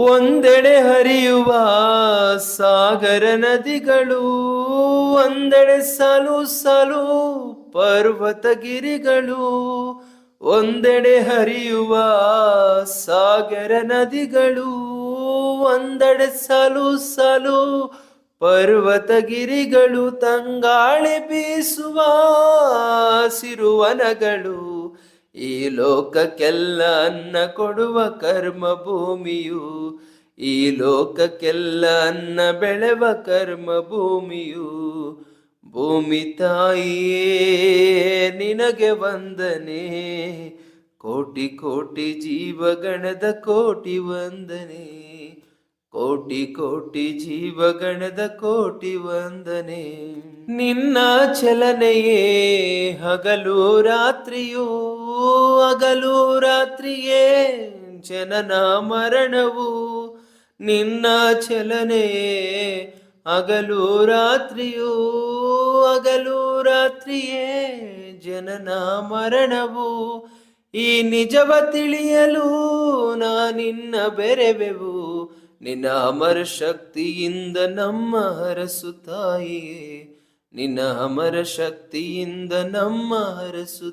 ಒಂದೆಡೆ ಹರಿಯುವ ಸಾಗರ ನದಿಗಳು, ಒಂದೆಡೆ ಸಾಲು ಸಾಲು ಪರ್ವತಗಿರಿಗಳು. ಒಂದೆಡೆ ಹರಿಯುವ ಸಾಗರ ನದಿಗಳು, ಒಂದೆಡೆ ಸಾಲು ಸಾಲು ಪರ್ವತಗಿರಿಗಳು. ತಂಗಾಳಿ ಬೀಸುವ ಸಿರುವನಗಳು, ಈ ಲೋಕಕ್ಕೆಲ್ಲ ಅನ್ನ ಕೊಡುವ ಕರ್ಮ ಭೂಮಿಯು. ಈ ಲೋಕಕ್ಕೆಲ್ಲ ಅನ್ನ ಬೆಳೆವ ಕರ್ಮ ಭೂಮಿಯು. ಭೂಮಿ ತಾಯಿಯೇ ನಿನಗೆ ವಂದನೆ, ಕೋಟಿ ಕೋಟಿ ಜೀವಗಣದ ಕೋಟಿ ವಂದನೆ. ಕೋಟಿ ಕೋಟಿ ಜೀವಗಣದ ಕೋಟಿ ವಂದನೆ. ನಿನ್ನ ಚಲನೆಯೇ ಹಗಲು ರಾತ್ರಿಯೂ, ಹಗಲು ರಾತ್ರಿಯೇ ಜನನ ಮರಣವು. ನಿನ್ನ ಚಲನೆಯೇ ಹಗಲು ರಾತ್ರಿಯೂ, ಹಗಲು ರಾತ್ರಿಯೇ ಜನನ ಮರಣವು. ಈ ನಿಜವ ತಿಳಿಯಲು ನಾನಿನ್ನ ಬೆರೆವೆವು, ನಿನ್ನ ಅಮರ ಶಕ್ತಿಯಿಂದ ನಮ್ಮ ಹರಸು ತಾಯಿಯೇ. ನಿನ್ನ ಅಮರ ಶಕ್ತಿಯಿಂದ ನಮ್ಮ ಹರಸು